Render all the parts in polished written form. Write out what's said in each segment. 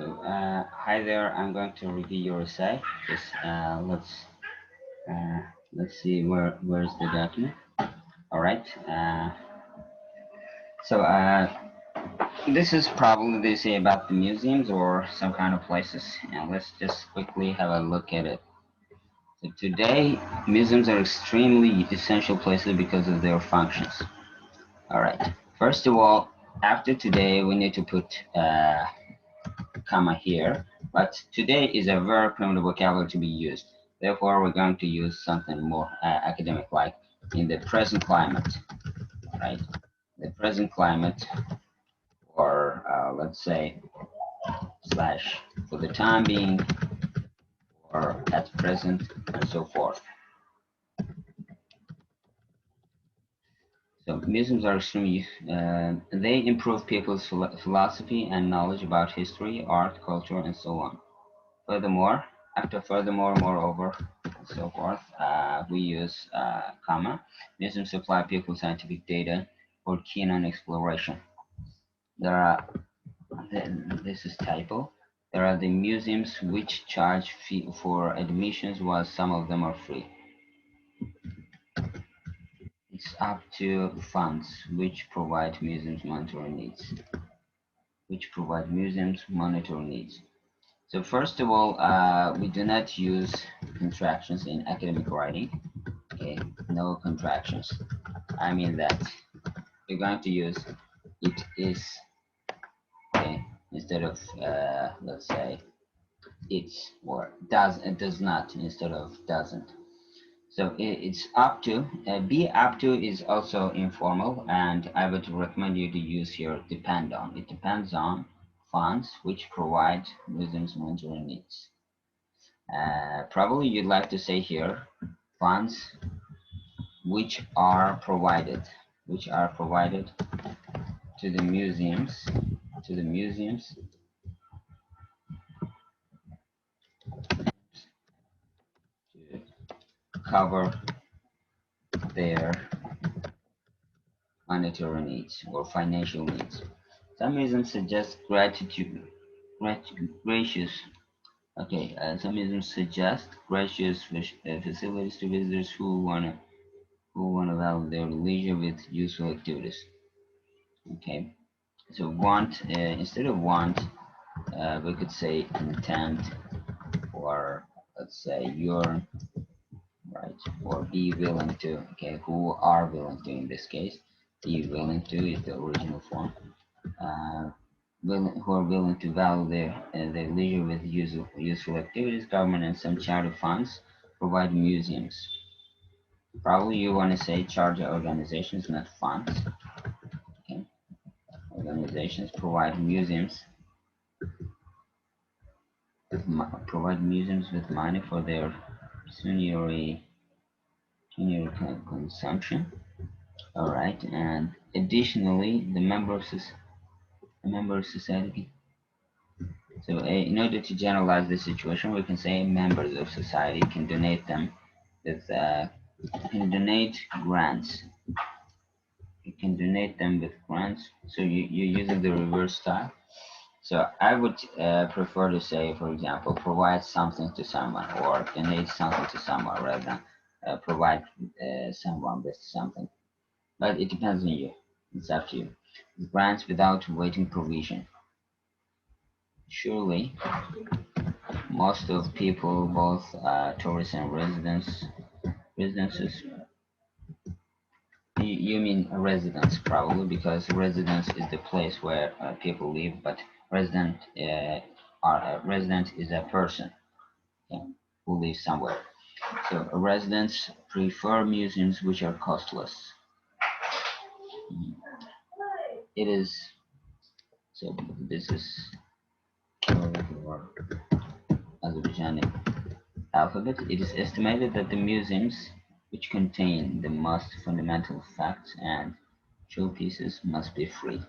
Hi there. I'm going to review your essay. Just uh, let's see where's the document. All right. So this is probably the essay about the museums or some kind of places. And let's just quickly have a look at it. So today, museums are extremely essential places because of their functions. All right. First of all, after today, we need to put comma here, but today is a very primitive vocabulary to be used. Therefore, we're going to use something more academic, like in the present climate, right? The present climate, or let's say slash for the time being, or at present, and so forth. So museums are extremely, they improve people's philosophy and knowledge about history, art, culture, and so on. Furthermore, moreover, and so forth, we use comma. Museums supply people scientific data for keen on exploration. There are, this is typo. There are the museums which charge fee for admissions, while some of them are free. It's up to funds which provide museums monitoring needs. So first of all, we do not use contractions in academic writing. Okay, no contractions. I mean that we're going to use it is, okay, instead of let's say it's, or does not instead of doesn't. So it's up to, be up to is also informal, and I would recommend you to use here depend on. It depends on funds which provide museums monitoring needs. Probably you'd like to say here funds which are provided, to the museums, to cover their monetary needs or financial needs. Some museums suggest gracious. Okay, some museums suggest gracious facilities to visitors who wanna value their leisure with useful activities. Okay, so want, instead of want, we could say intent, or let's say you're right, or be willing to. Okay, who are willing to in this case. Be willing to is the original form. Uh, who are willing to value their leisure with useful activities. Government and some charity funds provide museums. Probably you want to say charity organizations, not funds. Okay, organizations provide museums with money for their pecuniary consumption. All right, and additionally, a member of society. So, in order to generalize the situation, we can say members of society can donate them with can donate grants. You can donate them with grants. So you're using the reverse style. So I would prefer to say, for example, provide something to someone or donate something to someone rather than provide someone with something. But it depends on you. It's up to you. Grants without waiting provision. Surely, most of people, both tourists and residences, you mean residence probably, because residence is the place where people live, but resident is a person, okay, who lives somewhere. So residents prefer museums which are costless. It is, so this is for Azerbaijani alphabet. It is estimated that the museums which contain the most fundamental facts and showpieces must be free.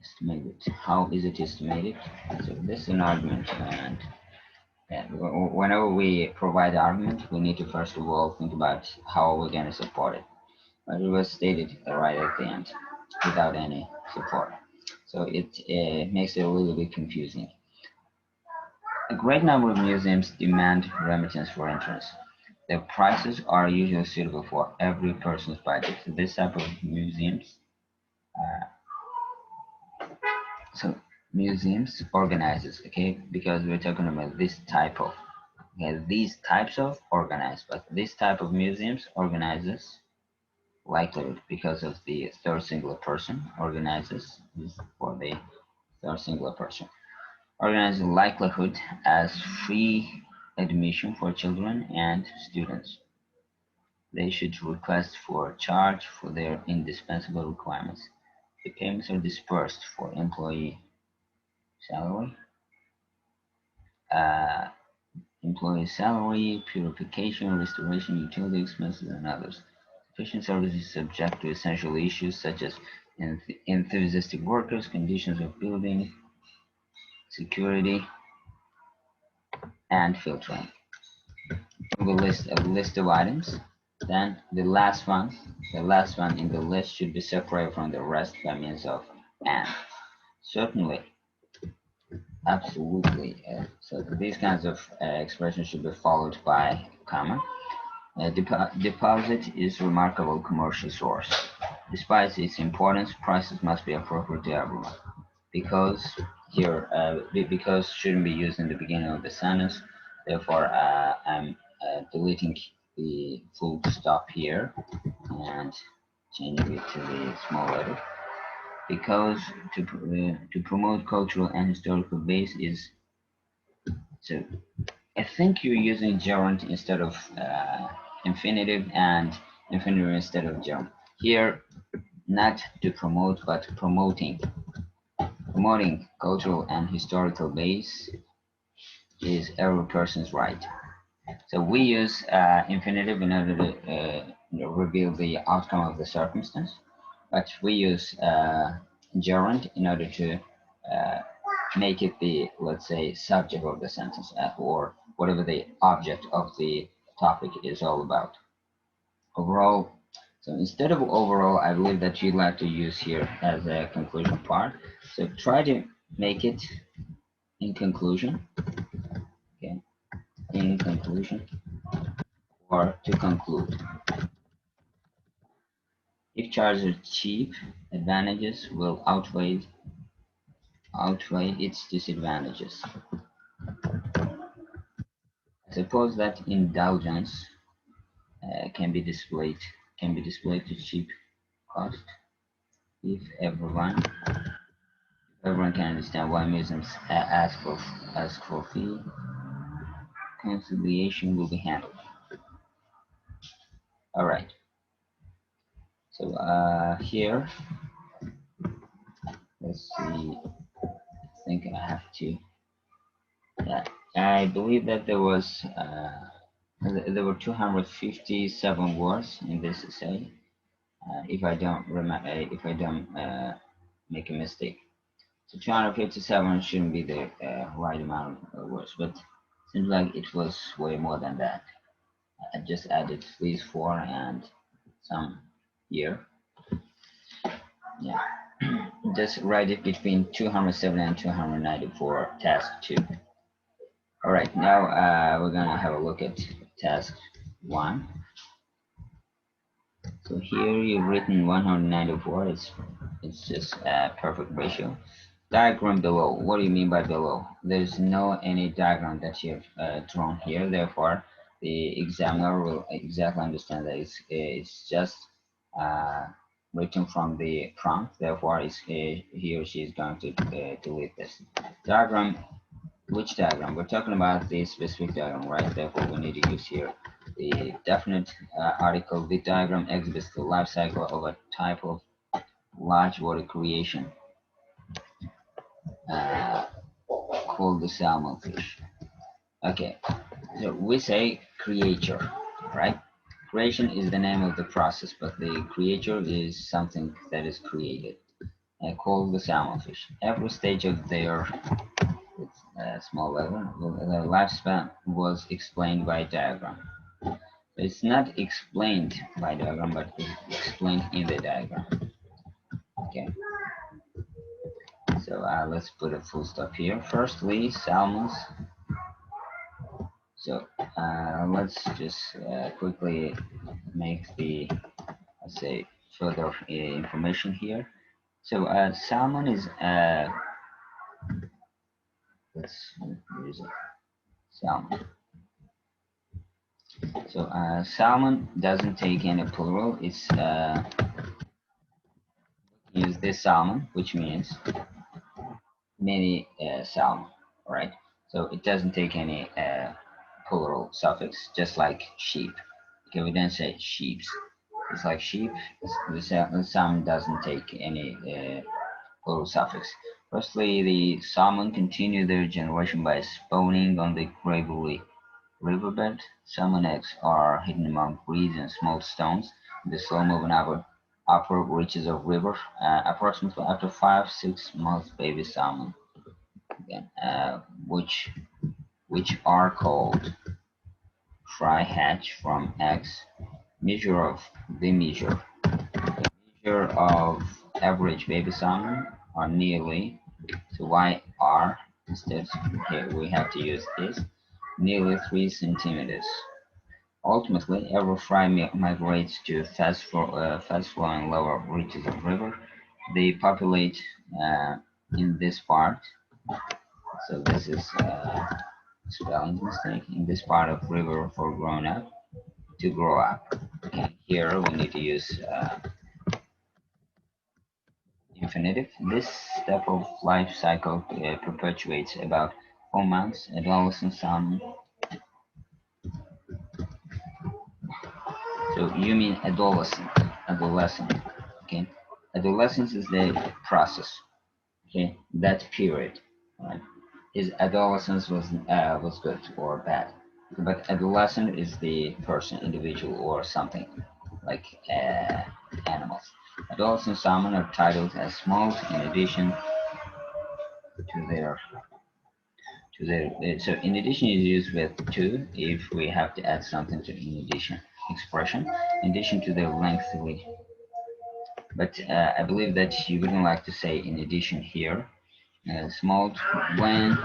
Estimated. How is it estimated? So this is an argument, and whenever we provide argument, we need to first of all think about how we're going to support it. But it was stated right at the end, without any support. so it makes it a little bit confusing. A great number of museums demand remittance for entrance. The prices are usually suitable for every person's budget. So this type of museums, uh, so museums organizes, okay, because we're talking about this type of, okay, these types of organized, but this type of museums organizes likelihood because of the third singular person organizes is for the third singular person. Organizes likelihood as free admission for children and students. They should request for charge for their indispensable requirements. The payments are dispersed for employee salary, uh, purification, restoration, utility expenses, and others. Sufficient service is subject to essential issues such as enthusiastic workers, conditions of building, security, and filtering. A list of items. Then the last one in the list should be separated from the rest by means of and. Certainly, absolutely. So these kinds of expressions should be followed by comma. Deposit is a remarkable commercial source. Despite its importance, prices must be appropriate to everyone. Because here, because shouldn't be used in the beginning of the sentence. Therefore, I'm deleting the full stop here and changing it to the small letter. Because to promote cultural and historical base is so. I think you're using gerund instead of infinitive and infinitive instead of gerund. Here, not to promote, but promoting. Promoting cultural and historical base is every person's right. So we use infinitive in order to reveal the outcome of the circumstance, but we use gerund in order to uh, make it the, let's say, subject of the sentence or whatever the object of the topic is all about. Overall, so instead of overall, I believe that you'd like to use here as a conclusion part. So try to make it in conclusion, okay, in conclusion, or to conclude. If charges are cheap, advantages will outweigh its disadvantages. Suppose that indulgence can be displayed to cheap cost if everyone can understand why museums ask for fee, conciliation will be handled. All right. So here, let's see. I think I have to. Yeah, I believe that there were 257 words in this essay. If I don't remember, if I don't make a mistake. So 257 shouldn't be the right amount of words, but seems like it was way more than that. I just added these four and some here. Yeah, just write it between 207 and 294, task 2. All right, now we're gonna have a look at task 1. So here you've written 194. It's just a perfect ratio. Diagram below. What do you mean by below? There's no any diagram that you've drawn here. Therefore, the examiner will exactly understand that it's just uh, written from the prompt. Therefore, he or she is going to delete this diagram. Which diagram? We're talking about the specific diagram, right? Therefore, we need to use here the definite article. The diagram exhibits the life cycle of a type of large water creation called the salmonfish. Okay, so we say creature, right? Creation is the name of the process, but the creature is something that is created, called the salmonfish. Every stage of their small level, the lifespan was explained by diagram. It's not explained by diagram, but it's explained in the diagram. Okay. So let's put a full stop here. Firstly, salmons. So let's just quickly make the, let's say, further information here. So salmon is where is it? Salmon. So salmon doesn't take any plural. It's use this salmon, which means many salmon, right? So it doesn't take any plural suffix, just like sheep. Okay, we don't say sheeps. It's like sheep. The salmon doesn't take any plural suffix. Firstly, the salmon continue their generation by spawning on the gravelly riverbed. Salmon eggs are hidden among reeds and small stones in the slow-moving upper reaches of river. Approximately after 5-6 months, baby salmon, again, which are called fry hatch from eggs. Measure of average baby salmon are nearly, so YR instead here we have to use this, nearly 3 centimeters. Ultimately, every fry migrates to fast-flowing lower reaches of river. They populate uh, in this part. So this is spelling mistake. In this part of river for grown up to grow up. And here we need to use infinitive. This step of life cycle perpetuates about 4 months. Adolescent salmon. So you mean adolescent, okay? Adolescence is the process, okay? That period, right? His adolescence was good or bad, but adolescent is the person, individual, or something like animals. Adolescent salmon are titled as smolt in addition to their so in addition is used with to if we have to add something to in addition expression in addition to their lengthy, but I believe that you wouldn't like to say in addition here. Smolt when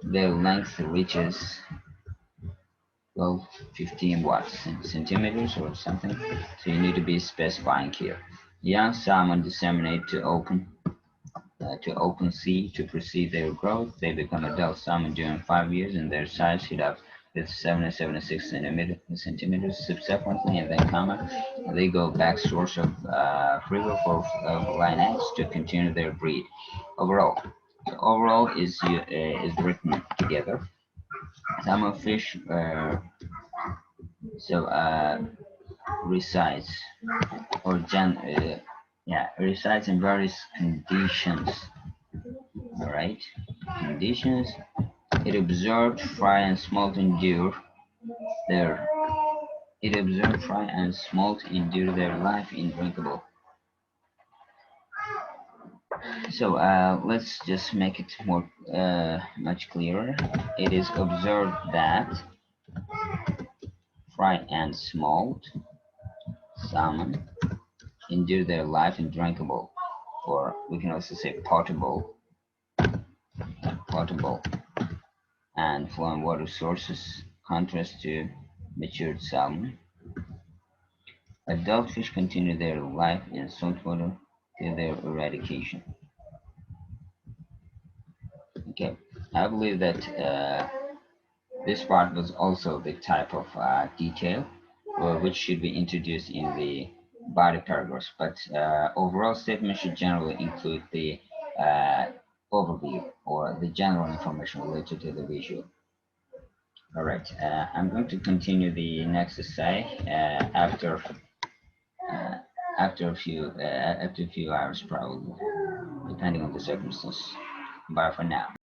the length reaches 12 15 what centimeters or something, so you need to be specifying here. Young salmon disseminate to open sea to precede their growth. They become adult salmon during 5 years, and their size heat up with 7 and 76 centimeters subsequently, and then comma. They go back source of river for line eggs to continue their breed. Overall, so overall is written together. Salmon fish so resides or resides in various conditions. All right, conditions. It observed fry and smolt endure their it observed fry and smolt endure their life in drinkable. So let's just make it more much clearer. It is observed that fry and smolt salmon endure their life in drinkable, or we can also say potable and flowing water sources, contrast to matured salmon. Adult fish continue their life in saltwater till their eradication. Okay, I believe that this part was also the type of detail which should be introduced in the body paragraphs, but overall statement should generally include the uh, overview or the general information related to the visual. All right, I'm going to continue the next essay uh, after a few hours probably, depending on the circumstances. Bye for now.